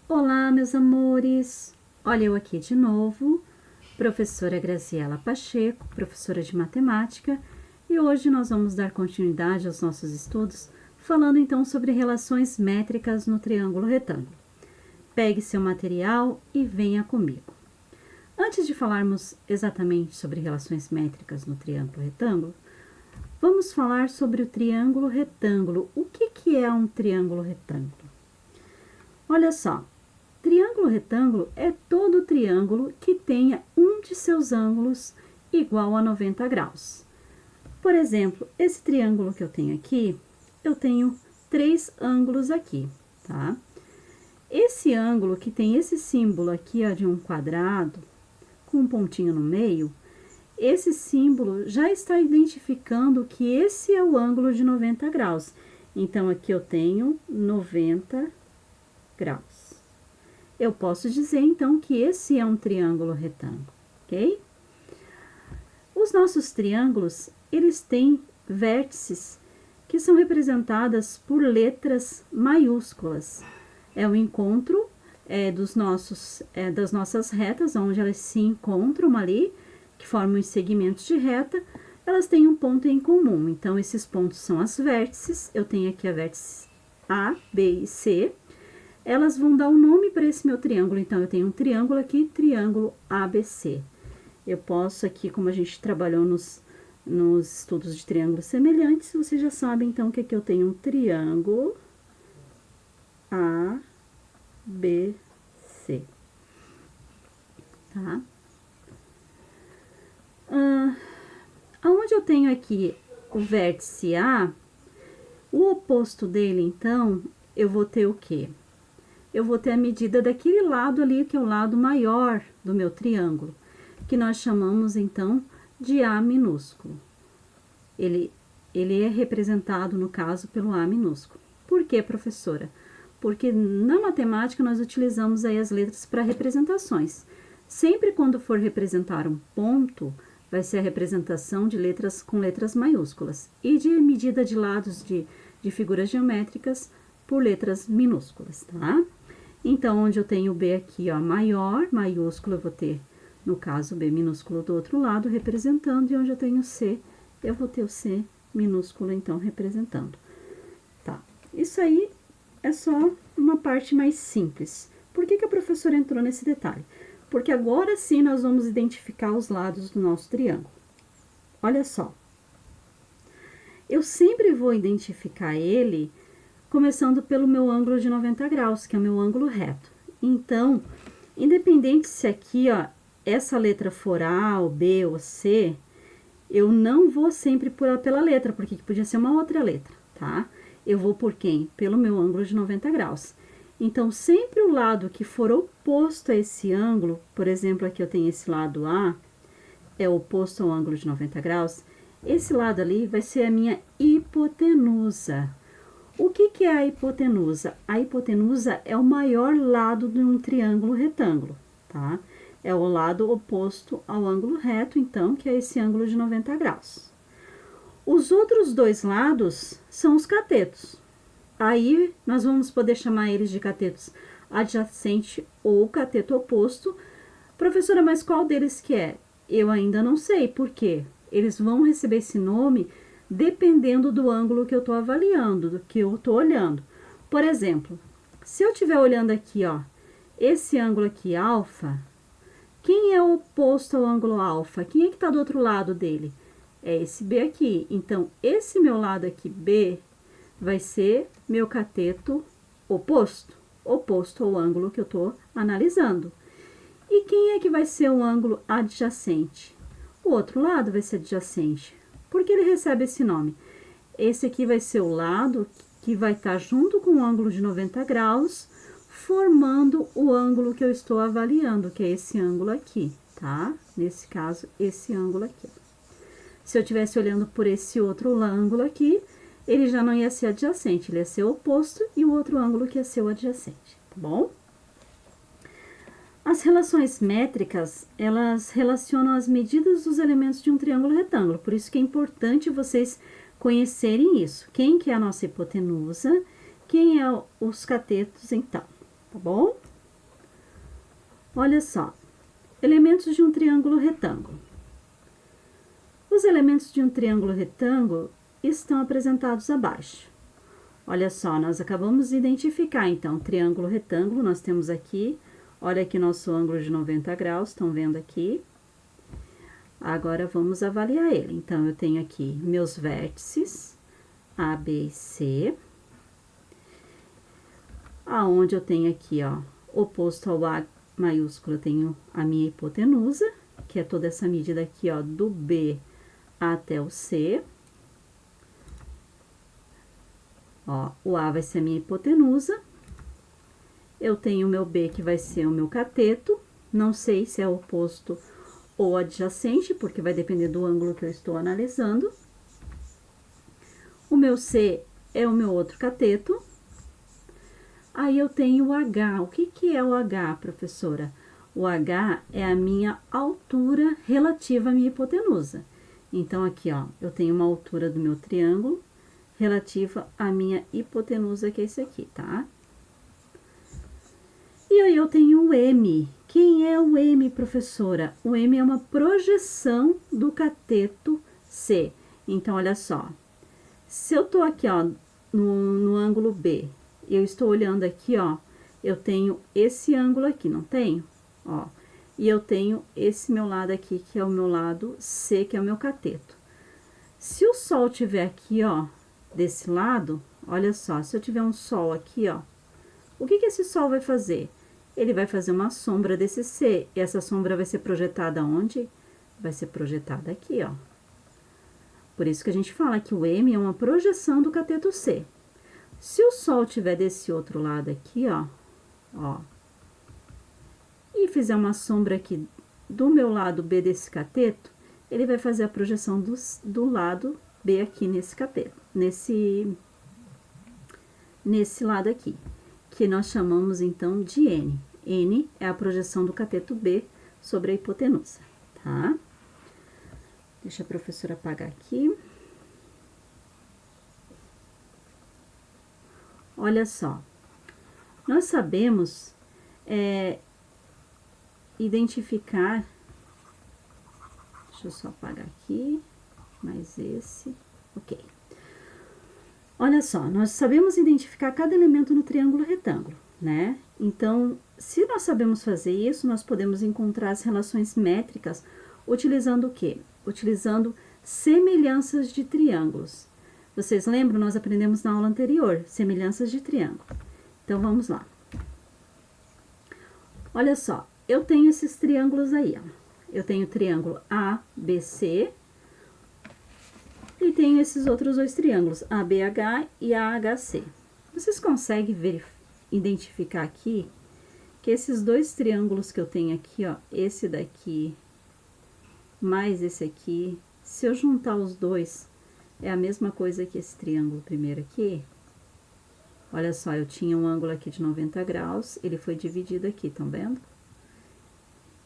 Olá, meus amores! Olha eu aqui de novo, professora Graziela Pacheco, professora de matemática, e hoje nós vamos dar continuidade aos nossos estudos, falando então sobre relações métricas no triângulo retângulo. Pegue seu material e venha comigo. Antes de falarmos exatamente sobre relações métricas no triângulo retângulo, vamos falar sobre o triângulo retângulo. O que é um triângulo retângulo? Olha só, triângulo retângulo é todo triângulo que tenha um de seus ângulos igual a 90 graus. Por exemplo, esse triângulo que eu tenho aqui, eu tenho 3 ângulos aqui, tá? Esse ângulo que tem esse símbolo aqui, ó, de um quadrado, com um pontinho no meio, esse símbolo já está identificando que esse é o ângulo de 90 graus. Então, aqui eu tenho 90 graus. Eu posso dizer, então, que esse é um triângulo retângulo, ok? Os nossos triângulos, eles têm vértices que são representadas por letras maiúsculas. É o encontro das nossas retas, onde elas se encontram ali, que formam os segmentos de reta, elas têm um ponto em comum. Então, esses pontos são as vértices. Eu tenho aqui a vértice A, B e C. Elas vão dar um nome para esse meu triângulo. Então, eu tenho um triângulo aqui, triângulo ABC. Eu posso aqui, como a gente trabalhou nos estudos de triângulos semelhantes, você já sabe, então, que aqui eu tenho um triângulo ABC. Tá? Aonde eu tenho aqui o vértice A, o oposto dele, então, eu vou ter o quê? Eu vou ter a medida daquele lado ali, que é o lado maior do meu triângulo, que nós chamamos, então, de A minúsculo. Ele é representado, no caso, pelo A minúsculo. Por quê, professora? Porque na matemática nós utilizamos aí as letras para representações. Sempre quando for representar um ponto, vai ser a representação de letras com letras maiúsculas e de medida de lados de figuras geométricas por letras minúsculas, tá? Então, onde eu tenho o B aqui, ó, maior, maiúsculo, eu vou ter, no caso, o B minúsculo do outro lado representando, e onde eu tenho o C, eu vou ter o C minúsculo, então, representando. Tá, isso aí é só uma parte mais simples. Por que a professora entrou nesse detalhe? Porque agora sim nós vamos identificar os lados do nosso triângulo. Olha só. Eu sempre vou identificar ele começando pelo meu ângulo de 90 graus, que é o meu ângulo reto. Então, independente se aqui, ó, essa letra for A, ou B, ou C, eu não vou sempre pela letra, porque podia ser uma outra letra, tá? Eu vou por quem? Pelo meu ângulo de 90 graus. Então, sempre o lado que for oposto a esse ângulo, por exemplo, aqui eu tenho esse lado A, é oposto ao ângulo de 90 graus, esse lado ali vai ser a minha hipotenusa. O que é a hipotenusa? A hipotenusa é o maior lado de um triângulo retângulo, tá? É o lado oposto ao ângulo reto, então, que é esse ângulo de 90 graus. Os outros dois lados são os catetos. Aí, nós vamos poder chamar eles de catetos adjacente ou cateto oposto. Professora, mas qual deles que é? Eu ainda não sei, por quê? Eles vão receber esse nome dependendo do ângulo que eu estou avaliando, do que eu estou olhando. Por exemplo, se eu estiver olhando aqui, ó, esse ângulo aqui, alfa, quem é o oposto ao ângulo alfa? Quem é que está do outro lado dele? É esse B aqui. Então, esse meu lado aqui, B, vai ser meu cateto oposto ao ângulo que eu estou analisando. E quem é que vai ser o ângulo adjacente? O outro lado vai ser adjacente. Por que ele recebe esse nome? Esse aqui vai ser o lado que vai estar junto com o ângulo de 90 graus, formando o ângulo que eu estou avaliando, que é esse ângulo aqui, tá? Nesse caso, esse ângulo aqui. Se eu estivesse olhando por esse outro ângulo aqui, ele já não ia ser adjacente, ele ia ser oposto, e o outro ângulo que ia ser o adjacente, tá bom? As relações métricas, elas relacionam as medidas dos elementos de um triângulo retângulo, por isso que é importante vocês conhecerem isso. Quem que é a nossa hipotenusa, quem é os catetos, então, tá bom? Olha só, elementos de um triângulo retângulo. Os elementos de um triângulo retângulo estão apresentados abaixo. Olha só, nós acabamos de identificar, então, triângulo retângulo, nós temos aqui, olha aqui nosso ângulo de 90 graus, estão vendo aqui? Agora, vamos avaliar ele. Então, eu tenho aqui meus vértices, A, B e C. Aonde eu tenho aqui, ó, oposto ao A maiúsculo, eu tenho a minha hipotenusa, que é toda essa medida aqui, ó, do B até o C. Ó, o A vai ser a minha hipotenusa. Eu tenho o meu B, que vai ser o meu cateto. Não sei se é oposto ou adjacente, porque vai depender do ângulo que eu estou analisando. O meu C é o meu outro cateto. Aí, eu tenho o H. O que que é o H, professora? O H é a minha altura relativa à minha hipotenusa. Então, aqui, ó, eu tenho uma altura do meu triângulo relativa à minha hipotenusa, que é esse aqui, tá? E aí, eu tenho o M. Quem é o M, professora? O M é uma projeção do cateto C. Então, olha só. Se eu tô aqui, ó, no ângulo B, eu estou olhando aqui, ó, eu tenho esse ângulo aqui, não tenho? Ó, e eu tenho esse meu lado aqui, que é o meu lado C, que é o meu cateto. Se o Sol tiver aqui, ó, desse lado, olha só, se eu tiver um Sol aqui, ó, o que que esse Sol vai fazer? Ele vai fazer uma sombra desse C, e essa sombra vai ser projetada onde? Vai ser projetada aqui, ó. Por isso que a gente fala que o M é uma projeção do cateto C. Se o Sol tiver desse outro lado aqui, ó, e fizer uma sombra aqui do meu lado B desse cateto, ele vai fazer a projeção do lado B aqui nesse cateto, nesse lado aqui, que nós chamamos então de N. N é a projeção do cateto B sobre a hipotenusa, tá? Deixa a professora apagar aqui. Olha só, nós sabemos identificar, deixa eu só apagar aqui, mais esse, ok. Olha só, nós sabemos identificar cada elemento no triângulo retângulo, né? Então, se nós sabemos fazer isso, nós podemos encontrar as relações métricas utilizando o quê? Utilizando semelhanças de triângulos. Vocês lembram? Nós aprendemos na aula anterior, semelhanças de triângulo. Então, vamos lá. Olha só, eu tenho esses triângulos aí, ó. Eu tenho o triângulo ABC e tenho esses outros dois triângulos, ABH e AHC. Vocês conseguem identificar aqui que esses dois triângulos que eu tenho aqui, ó, esse daqui mais esse aqui, se eu juntar os dois, é a mesma coisa que esse triângulo primeiro aqui. Olha só, eu tinha um ângulo aqui de 90 graus, ele foi dividido aqui, estão vendo?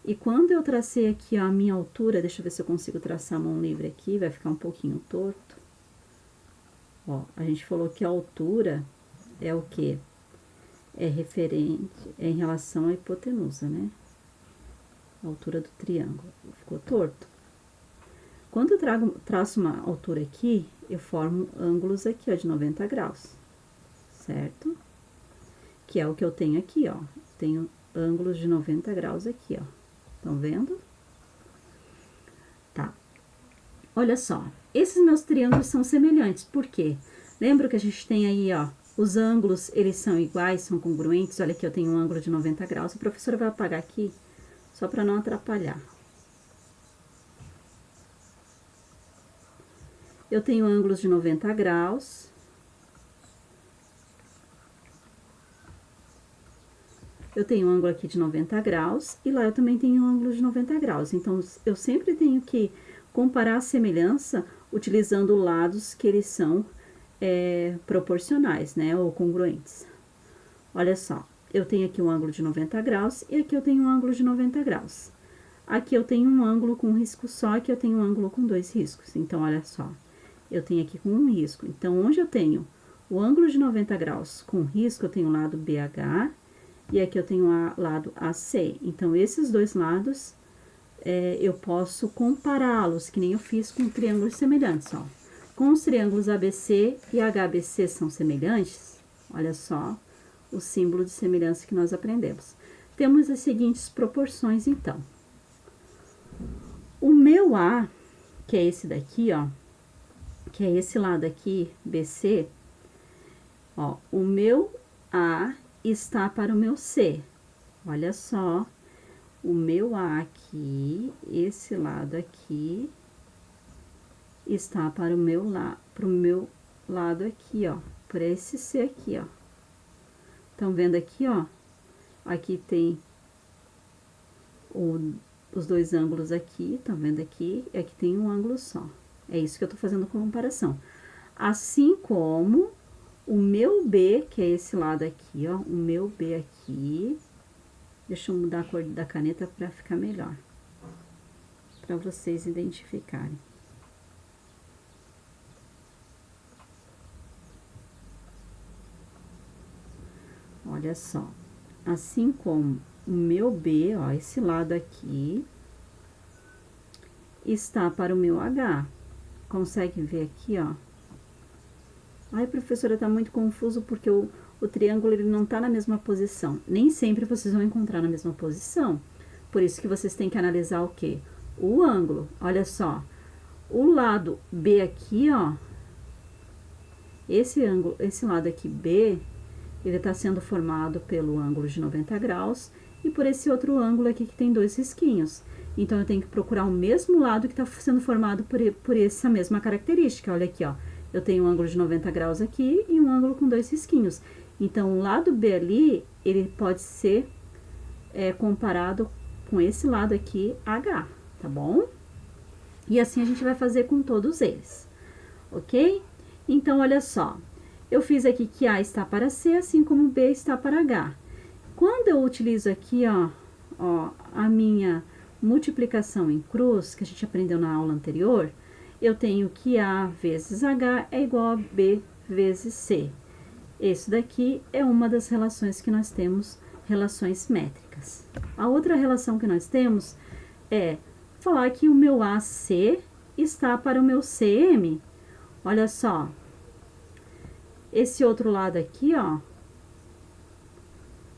E quando eu tracei aqui, ó, a minha altura, deixa eu ver se eu consigo traçar a mão livre aqui, vai ficar um pouquinho torto. Ó, a gente falou que a altura é o quê? É referente, é em relação à hipotenusa, né? A altura do triângulo. Ficou torto. Quando eu traço uma altura aqui, eu formo ângulos aqui, ó, de 90 graus, certo? Que é o que eu tenho aqui, ó. Tenho ângulos de 90 graus aqui, ó. Estão vendo? Tá. Olha só, esses meus triângulos são semelhantes, por quê? Lembra que a gente tem aí, ó, os ângulos, eles são iguais, são congruentes. Olha aqui, eu tenho um ângulo de 90 graus. A professora vai apagar aqui, só para não atrapalhar. Eu tenho ângulos de 90 graus. Eu tenho um ângulo aqui de 90 graus, e lá eu também tenho um ângulo de 90 graus. Então, eu sempre tenho que comparar a semelhança utilizando lados que eles são proporcionais, né, ou congruentes. Olha só, eu tenho aqui um ângulo de 90 graus, e aqui eu tenho um ângulo de 90 graus. Aqui eu tenho um ângulo com um risco só, aqui eu tenho um ângulo com dois riscos. Então, olha só, eu tenho aqui com um risco. Então, onde eu tenho o ângulo de 90 graus com risco, eu tenho o lado BH, e aqui eu tenho o lado AC. Então, esses dois lados, eu posso compará-los, que nem eu fiz com triângulos semelhantes, ó. Com os triângulos ABC e HBC são semelhantes, olha só o símbolo de semelhança que nós aprendemos. Temos as seguintes proporções, então. O meu A, que é esse daqui, ó, que é esse lado aqui, BC, ó, o meu A está para o meu C. Olha só, o meu A aqui, esse lado aqui, está para o meu lado aqui, ó, para esse C aqui, ó. Estão vendo aqui, ó? Aqui tem os dois ângulos aqui, estão vendo aqui? E aqui tem um ângulo só. É isso que eu tô fazendo com comparação. Assim como o meu B, que é esse lado aqui, ó, o meu B aqui. Deixa eu mudar a cor da caneta para ficar melhor, para vocês identificarem. Olha só, assim como o meu B, ó, esse lado aqui, está para o meu H. Consegue ver aqui, ó? Ai, professora, tá muito confuso porque o triângulo ele não tá na mesma posição. Nem sempre vocês vão encontrar na mesma posição. Por isso que vocês têm que analisar o quê? O ângulo. Olha só, o lado B aqui, ó, esse ângulo, esse lado aqui B, ele tá sendo formado pelo ângulo de 90 graus e por esse outro ângulo aqui que tem dois risquinhos. Então, eu tenho que procurar o mesmo lado que tá sendo formado por essa mesma característica. Olha aqui, ó. Eu tenho um ângulo de 90 graus aqui e um ângulo com dois risquinhos. Então, o lado B ali, ele pode ser comparado com esse lado aqui, H, tá bom? E assim a gente vai fazer com todos eles, ok? Então, olha só. Eu fiz aqui que A está para C, assim como B está para H. Quando eu utilizo aqui, ó, a minha multiplicação em cruz, que a gente aprendeu na aula anterior, eu tenho que A vezes H é igual a B vezes C. Esse daqui é uma das relações que nós temos, relações métricas. A outra relação que nós temos é falar que o meu AC está para o meu CM. Olha só, esse outro lado aqui, ó,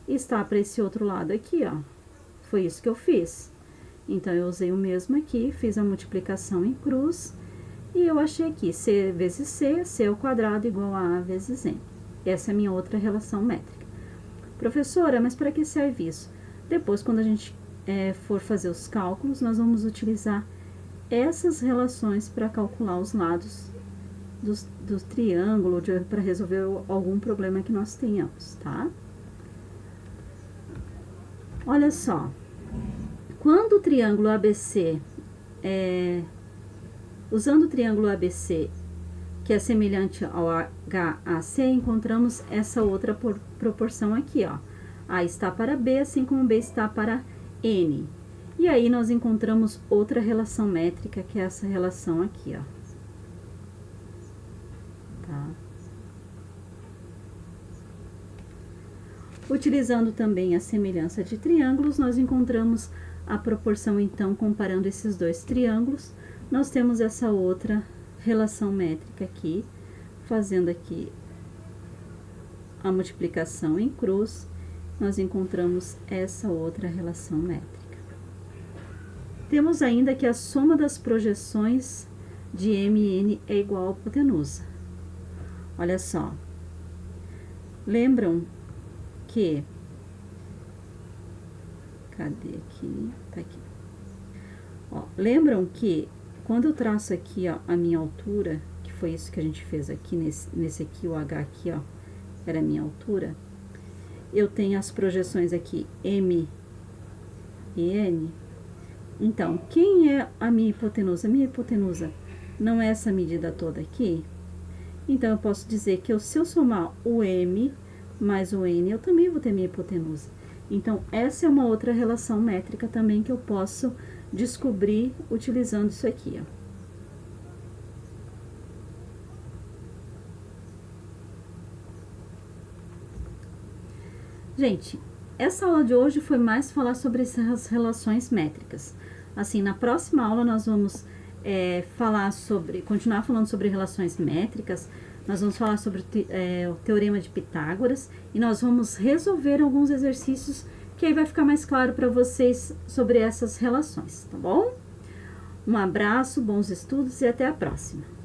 está para esse outro lado aqui, ó. Foi isso que eu fiz. Então, eu usei o mesmo aqui, fiz a multiplicação em cruz, e eu achei aqui, C vezes C, C ao quadrado igual a A vezes M. Essa é a minha outra relação métrica. Professora, mas para que serve isso? Depois, quando a gente for fazer os cálculos, nós vamos utilizar essas relações para calcular os lados do triângulo, para resolver algum problema que nós tenhamos, tá? Olha só, quando o triângulo ABC, usando o triângulo ABC, que é semelhante ao HAC, encontramos essa outra proporção aqui, ó. A está para B, assim como B está para N. E aí, nós encontramos outra relação métrica, que é essa relação aqui, ó. Tá? Utilizando também a semelhança de triângulos, nós encontramos a proporção, então, comparando esses dois triângulos, nós temos essa outra relação métrica aqui, fazendo aqui a multiplicação em cruz, nós encontramos essa outra relação métrica. Temos ainda que a soma das projeções de MN é igual à hipotenusa. Olha só, lembram que, cadê aqui? Tá aqui. Ó, lembram que quando eu traço aqui, ó, a minha altura, que foi isso que a gente fez aqui, nesse aqui, o H aqui, ó, era a minha altura, eu tenho as projeções aqui, M e N. Então, quem é a minha hipotenusa? A minha hipotenusa não é essa medida toda aqui? Então, eu posso dizer que se eu somar o M mais o N, eu também vou ter minha hipotenusa. Então, essa é uma outra relação métrica também que eu posso descobrir utilizando isso aqui, ó. Gente, essa aula de hoje foi mais falar sobre essas relações métricas. Assim, na próxima aula nós vamos continuar falando sobre relações métricas, nós vamos falar sobre o Teorema de Pitágoras e nós vamos resolver alguns exercícios que aí vai ficar mais claro para vocês sobre essas relações, tá bom? Um abraço, bons estudos e até a próxima!